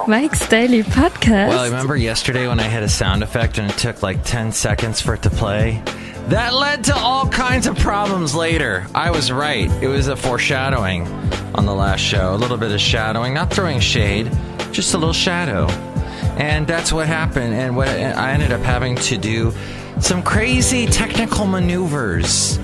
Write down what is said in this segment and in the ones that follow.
Mike's Daily Podcast. Well, remember yesterday when I hit a sound effect and it took like 10 seconds for it to play? That led to all kinds of problems later. I was right. It was a foreshadowing on the last show. A little bit of shadowing, not throwing shade, just a little shadow. And that's what happened. And what I ended up having to do some crazy technical maneuvers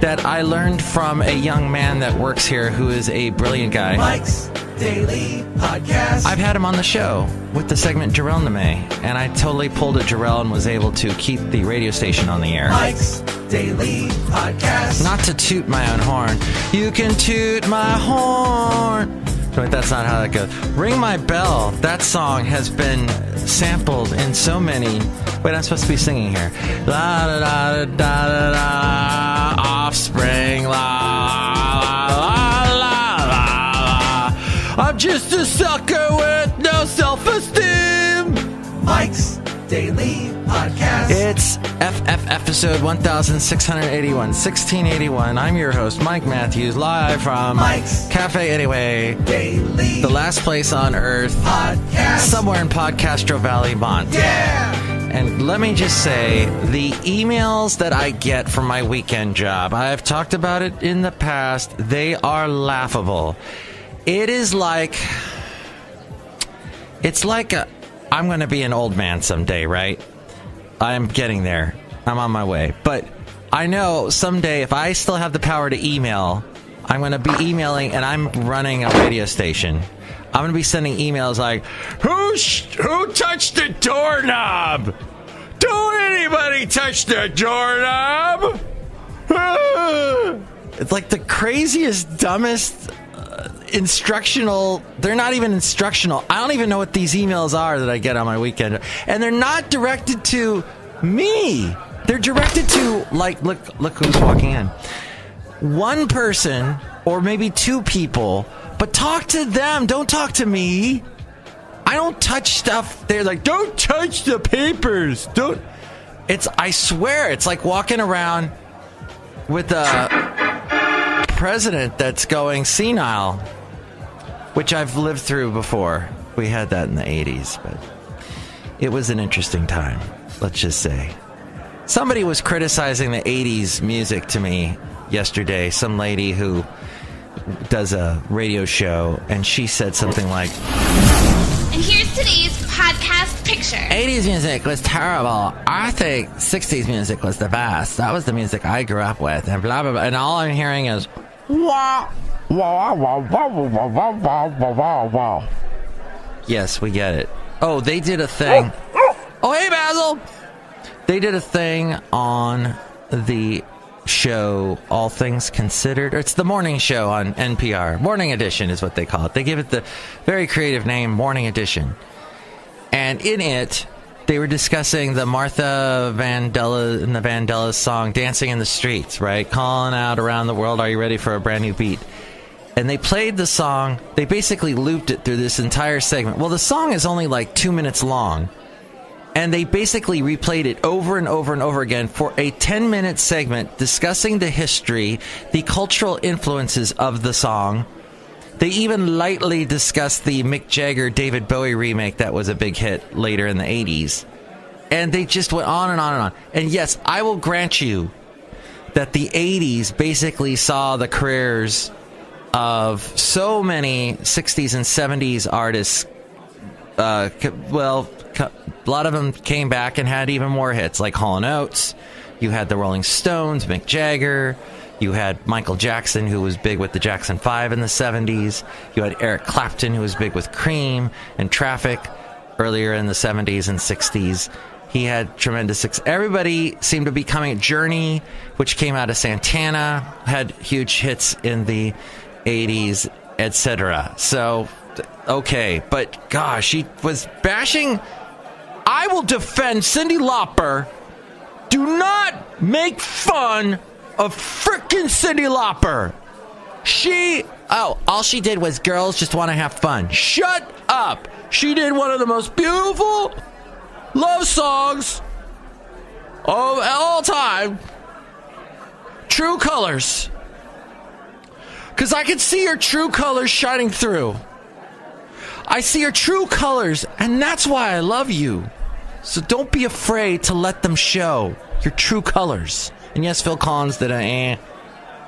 that I learned from a young man that works here who is a brilliant guy. Mike's Daily Podcast. I've had him on the show with the segment Jarrell Name, and I totally pulled a Jarrell and was able to keep the radio station on the air. Mike's Daily Podcast. Not to toot my own horn. You can toot my horn. But that's not how that goes. Ring My Bell. That song has been sampled in so many. Wait, I'm supposed to be singing here. La da da da da da. Offspring. La la la la la. I'm just a sucker with no self-esteem. Mike's Daily Podcast. It's FF episode 1681, 1681. I'm your host, Mike Matthews, live from Mike's Café Anyway, Daily the last place on earth, Podcast. somewhere in Podcastro Valley, Mont. Yeah. And let me just say, the emails that I get from my weekend job, I've talked about it in the past, they are laughable. It is like, I'm going to be an old man someday, right? I'm getting there. I'm on my way. But I know someday if I still have the power to email, I'm going to be emailing and I'm running a radio station. I'm going to be sending emails like, who touched the doorknob? Don't anybody touch the doorknob? It's like the craziest, dumbest instructional. They're not even instructional. I don't even know what these emails are that I get on my weekend. And they're not directed to me. They're directed to, like, look who's walking in. One person or maybe two people, but talk to them. Don't talk to me. I don't touch stuff. They're like, don't touch the papers. Don't. I swear, it's like walking around with a president that's going senile, which I've lived through before. We had that in the 80s, but it was an interesting time, let's just say. Somebody was criticizing the 80s music to me yesterday, some lady who does a radio show, and she said something like, and here's today's podcast picture. 80s music was terrible. I think 60s music was the best. That was the music I grew up with, and blah, blah, blah. And all I'm hearing is, wah, wah, wah, wah, wah, wah, wah, wah, wah. Yes, we get it. Oh, they did a thing. Oh, hey, Basil. They did a thing on the show All Things Considered. It's the morning show on NPR. Morning Edition is what they call it. They give it the very creative name, Morning Edition. And in it, they were discussing the Martha Vandellas and the Vandellas song, Dancing in the Streets, right? Calling out around the world, are you ready for a brand new beat? And they played the song. They basically looped it through this entire segment. Well, the song is only like 2 minutes long. And they basically replayed it over and over and over again for a 10-minute segment discussing the history, the cultural influences of the song. They even lightly discussed the Mick Jagger, David Bowie remake that was a big hit later in the 80s. And they just went on and on and on. And yes, I will grant you that the 80s basically saw the careers of so many 60s and 70s artists. A lot of them came back and had even more hits, like Hall & Oates. You had the Rolling Stones, Mick Jagger. You had Michael Jackson, who was big with the Jackson 5 in the 70s. You had Eric Clapton, who was big with Cream and Traffic earlier in the 70s and 60s. He had tremendous success. Everybody seemed to be coming. Journey, which came out of Santana, had huge hits in the 80s, etc. So, okay, but gosh, she was bashing. I will defend Cyndi Lauper. Do not make fun of frickin' Cyndi Lauper. All she did was girls just want to have fun. Shut up. She did one of the most beautiful love songs of all time. True Colors. Because I could see her true colors shining through. I see your true colors, and that's why I love you. So don't be afraid to let them show your true colors. And yes, Phil Collins did a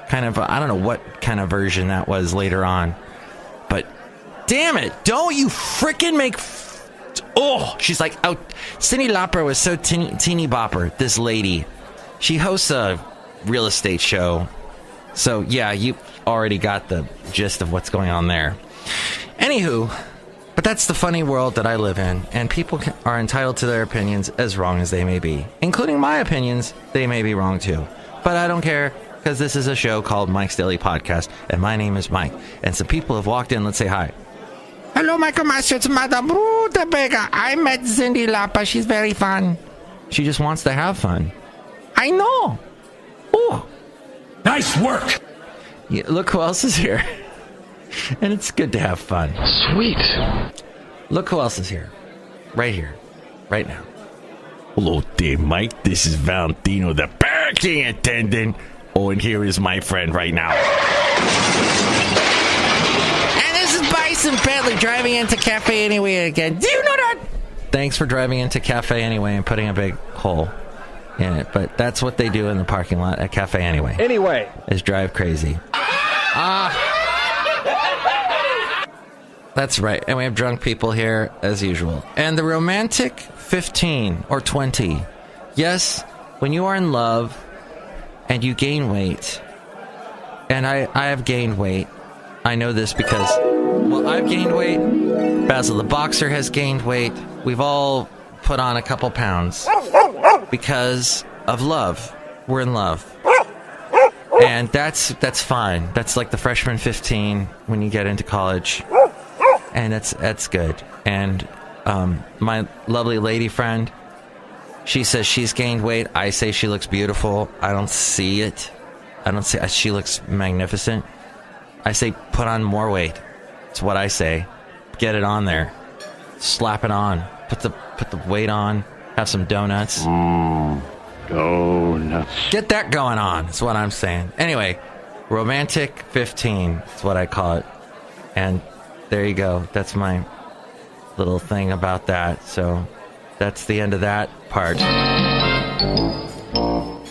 kind of, I don't know what kind of version that was later on. But damn it, don't you frickin' make... she's like, oh, Cyndi Lauper was so teeny bopper, this lady. She hosts a real estate show. So yeah, you already got the gist of what's going on there. Anywho, but that's the funny world that I live in, and people are entitled to their opinions as wrong as they may be. Including my opinions, they may be wrong too. But I don't care, because this is a show called Mike's Daily Podcast, and my name is Mike. And some people have walked in. Let's say hi. Hello, Michael Master. It's Madame Rootabega. I met Cyndi Lauper. She's very fun. She just wants to have fun. I know. Ooh. Nice work. Yeah, look who else is here. And it's good to have fun. Sweet. Look who else is here. Right here. Right now. Hello there, Mike. This is Valentino, the parking attendant. Oh, and here is my friend right now. And this is Bison Bentley driving into Café Anyway again. Do you know that? Thanks for driving into Café Anyway and putting a big hole in it. But that's what they do in the parking lot at Café Anyway. Anyway. Is drive crazy. That's right. And we have drunk people here as usual. And the romantic 15 or 20. Yes, when you are in love and you gain weight. And I have gained weight. I know this because, well, I've gained weight. Basil the Boxer has gained weight. We've all put on a couple pounds because of love. We're in love. And that's fine. That's like the freshman 15 when you get into college. And that's good. And my lovely lady friend, she says she's gained weight. I say she looks beautiful. I don't see it. I don't say she looks magnificent. I say put on more weight. It's what I say. Get it on there. Slap it on. Put the weight on. Have some donuts. Donuts. Get that going on. That's what I'm saying. Anyway, romantic 15 is what I call it. And there you go. That's my little thing about that. So that's the end of that part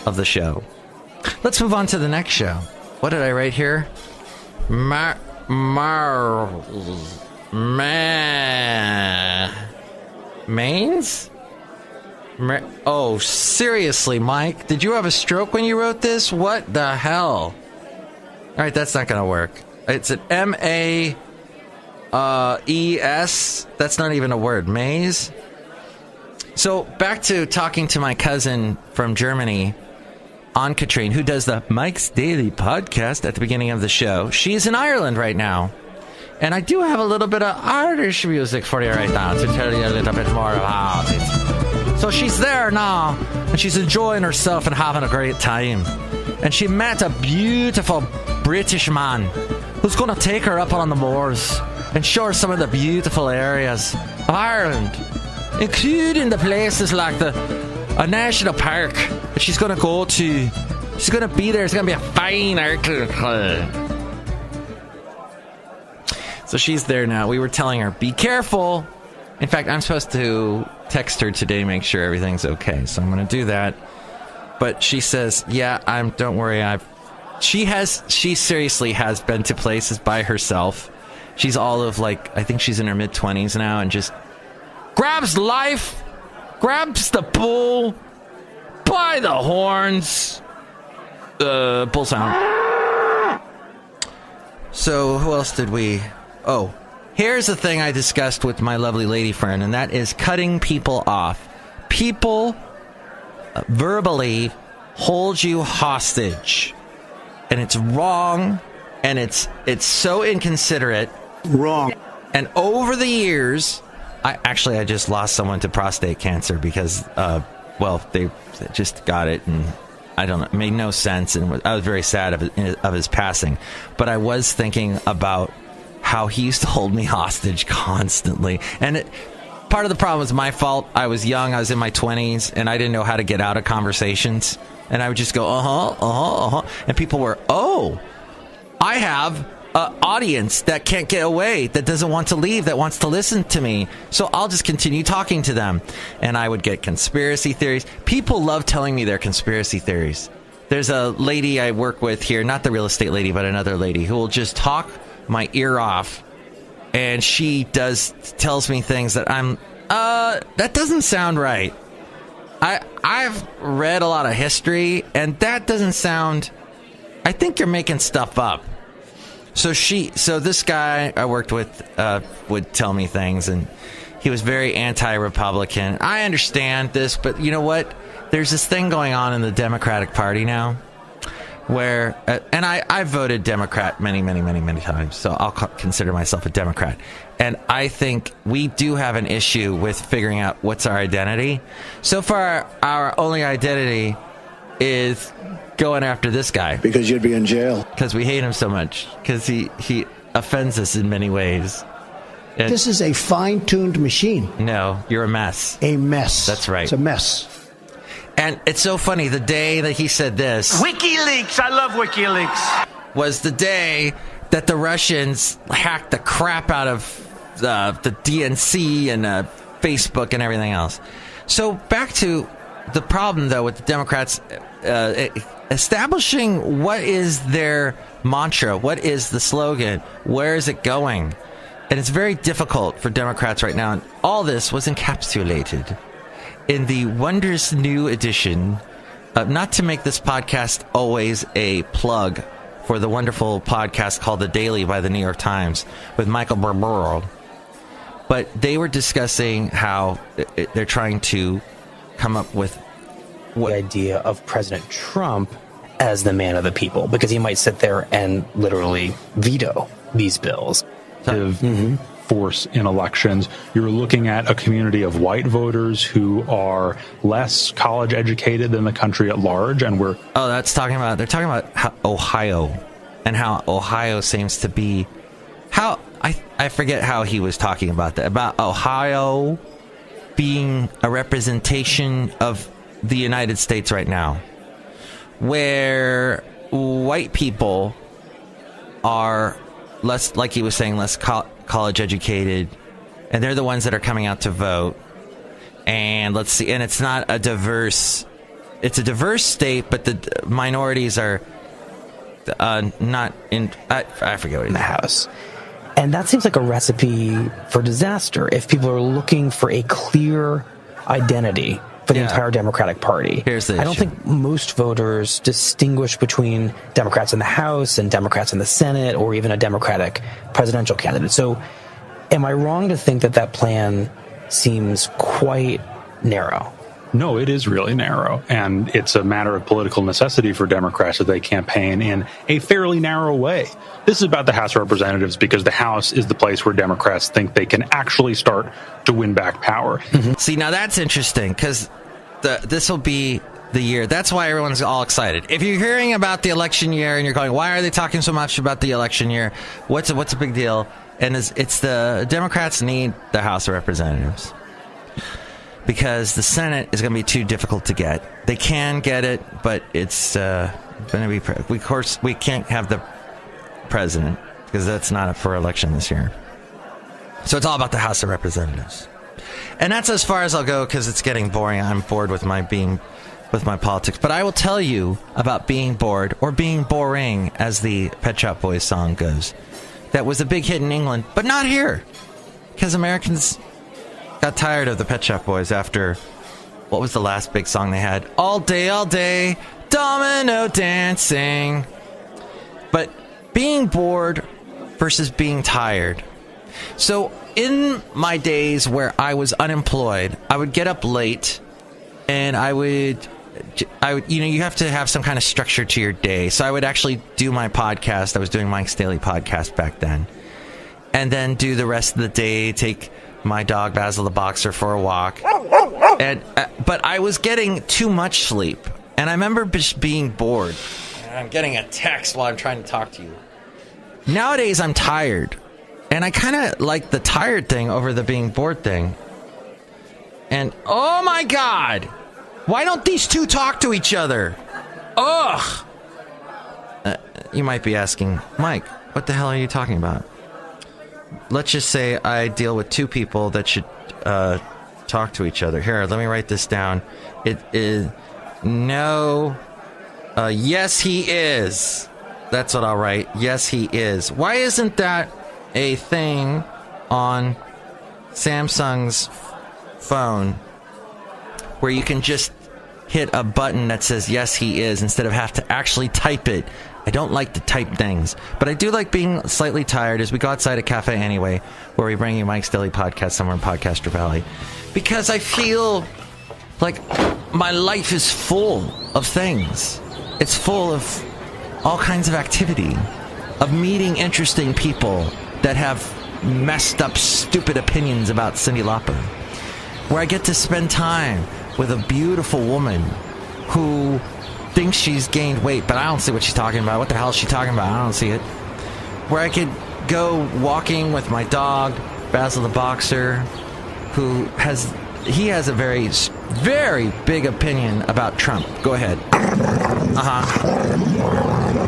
of the show. Let's move on to the next show. What did I write here? Mains? Oh, seriously, Mike? Did you have a stroke when you wrote this? What the hell? Alright, that's not gonna work. It's an M-A... E-S? That's not even a word. Maze? So, back to talking to my cousin from Germany, Anne-Katrine, who does the Mike's Daily Podcast at the beginning of the show. She's in Ireland right now. And I do have a little bit of Irish music for you right now to tell you a little bit more about it. So she's there now, and she's enjoying herself and having a great time. And she met a beautiful British man who's going to take her up on the moors and show her some of the beautiful areas of Ireland, including the places like a national park that she's going to go to. She's going to be there. It's going to be a fine article. So she's there now. We were telling her, be careful. In fact, I'm supposed to text her today, make sure everything's okay. So I'm going to do that. But she says, yeah, don't worry. She seriously has been to places by herself. She's all of I think she's in her mid-20s now, and just grabs life, grabs the bull by the horns. Bull sound. So who else did we... Oh, here's the thing I discussed with my lovely lady friend, and that is cutting people off. People verbally hold you hostage, and it's wrong, and it's so inconsiderate. Wrong. And over the years, I just lost someone to prostate cancer because, they just got it, and I don't know, it made no sense, and I was very sad of his passing. But I was thinking about how he used to hold me hostage constantly. And part of the problem was my fault. I was young, I was in my 20s, and I didn't know how to get out of conversations. And I would just go, and people were, I have audience that can't get away, that doesn't want to leave, that wants to listen to me. So I'll just continue talking to them. And I would get conspiracy theories. People love telling me their conspiracy theories. There's a lady I work with here, not the real estate lady, but another lady who will just talk my ear off. And she tells me things that that doesn't sound right. I've read a lot of history, and that doesn't sound, I think you're making stuff up. So this guy I worked with would tell me things, and he was very anti-Republican. I understand this, but you know what? There's this thing going on in the Democratic Party now where, and I voted Democrat many, many, many, many times, so I'll consider myself a Democrat. And I think we do have an issue with figuring out what's our identity. So far, our only identity is going after this guy. Because you'd be in jail. Because we hate him so much. Because he offends us in many ways. This is a fine-tuned machine. No, you're a mess. A mess. That's right. It's a mess. And it's so funny, the day that he said this... WikiLeaks! I love WikiLeaks! ...was the day that the Russians hacked the crap out of the DNC and Facebook and everything else. So back to the problem, though, with the Democrats... establishing what is their mantra, what is the slogan, where is it going? And it's very difficult for Democrats right now. And all this was encapsulated in the wondrous new edition, not to make this podcast always a plug for the wonderful podcast called The Daily by the New York Times with Michael Barbaro, but they were discussing how they're trying to come up with the idea of President Trump as the man of the people, because he might sit there and literally veto these bills. Force in elections. You're looking at a community of white voters who are less college educated than the country at large, and they're talking about how Ohio, and how Ohio seems to be, how I forget how he was talking about that, about Ohio being a representation of the United States right now, where white people are less, like he was saying, less college educated, and they're the ones that are coming out to vote. And let's see, and it's not a diverse, it's a diverse state, but the minorities are not in, I forget what it is. In the House. And that seems like a recipe for disaster if people are looking for a clear identity for the entire Democratic Party. Here's the I don't think most voters distinguish between Democrats in the House and Democrats in the Senate, or even a Democratic presidential candidate. So am I wrong to think that that plan seems quite narrow? No, it is really narrow, and it's a matter of political necessity for Democrats that they campaign in a fairly narrow way. This is about the House of Representatives because the House is the place where Democrats think they can actually start to win back power. Mm-hmm. See, now that's interesting, because this will be the year. That's why everyone's all excited. If you're hearing about the election year and you're going, why are they talking so much about the election year? What's a big deal? And it's the Democrats need the House of Representatives, because the Senate is going to be too difficult to get. They can get it, but it's going to be... Of course, we can't have the president, because that's not up for election this year. So it's all about the House of Representatives. And that's as far as I'll go, because it's getting boring. I'm bored with my politics. But I will tell you about being bored, or being boring, as the Pet Shop Boys song goes. That was a big hit in England, but not here, because Americans got tired of the Pet Shop Boys after, what was the last big song they had? All day, domino dancing. But being bored versus being tired. So in my days where I was unemployed, I would get up late, and I would, you have to have some kind of structure to your day. So I would actually do my podcast. I was doing Mike's Daily Podcast back then. And then do the rest of the day, take my dog Basil the Boxer for a walk. And but I was getting too much sleep. And I remember just being bored. And I'm getting a text while I'm trying to talk to you. Nowadays, I'm tired. And I kind of like the tired thing over the being bored thing. And, oh my God! Why don't these two talk to each other? Ugh! you might be asking, Mike, what the hell are you talking about? Let's just say I deal with two people that should talk to each other. Here, let me write this down. It is no. Yes, he is. That's what I'll write. Yes, he is. Why isn't that a thing on Samsung's phone where you can just hit a button that says yes, he is instead of have to actually type it? I don't like to type things, but I do like being slightly tired as we go outside at Café Anyway, where we bring you Mike's Daily Podcast somewhere in Podcaster Valley, because I feel like my life is full of things. It's full of all kinds of activity, of meeting interesting people that have messed up, stupid opinions about Cyndi Lauper, where I get to spend time with a beautiful woman who thinks she's gained weight, but I don't see what she's talking about. What the hell is she talking about? I don't see it. Where I could go walking with my dog, Basil the Boxer, who has a very, very big opinion about Trump. Go ahead.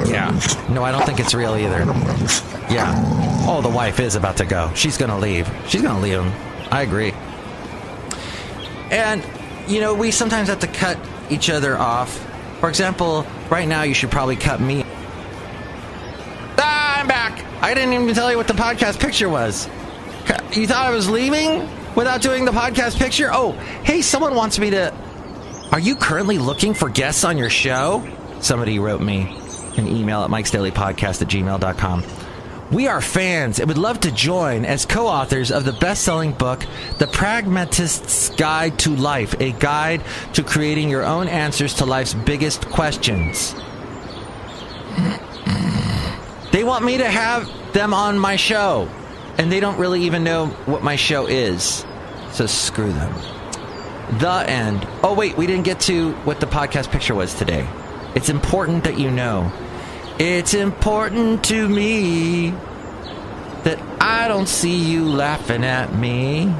Yeah. No, I don't think it's real either. Yeah. Oh, the wife is about to go. She's going to leave. She's going to leave him. I agree. And, you know, we sometimes have to cut each other off. For example, right now you should probably cut me. I'm back. I didn't even tell you what the podcast picture was. You thought I was leaving without doing the podcast picture? Oh, hey, someone wants me to... Are you currently looking for guests on your show? Somebody wrote me an email at mikesdailypodcast@gmail.com. We are fans and would love to join as co-authors of the best-selling book, The Pragmatist's Guide to Life, a guide to creating your own answers to life's biggest questions. They want me to have them on my show, and they don't really even know what my show is. So screw them. The end. Oh, wait, we didn't get to what the podcast picture was today. It's important that you know. It's important to me that I don't see you laughing at me,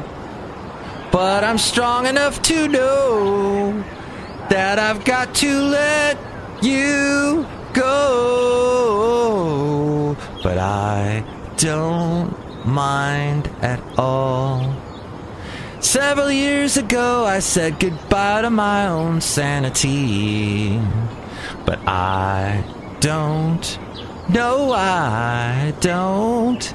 but I'm strong enough to know that I've got to let you go, but I don't mind at all. Several years ago I said goodbye to my own sanity, but I don't. No, I don't.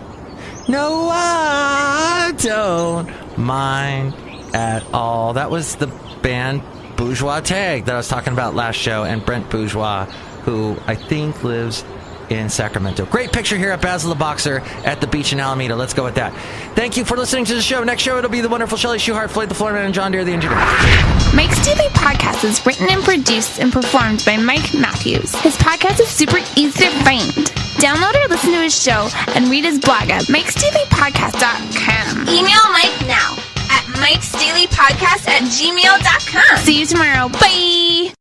No, I don't mind at all. That was the band Bourgeois Tag that I was talking about last show, and Brent Bourgeois, who I think lives in Sacramento. Great picture here at Basil the Boxer at the beach in Alameda. Let's go with that. Thank you for listening to the show. Next show, it'll be the wonderful Shelley Shoehart, Floyd the Floorman, and John Deere the engineer. Mike's Daily Podcast is written and produced and performed by Mike Matthews. His podcast is super easy to find. Download or listen to his show and read his blog at mikesdailypodcast.com. Email Mike now at mikesdailypodcast@gmail.com. See you tomorrow. Bye!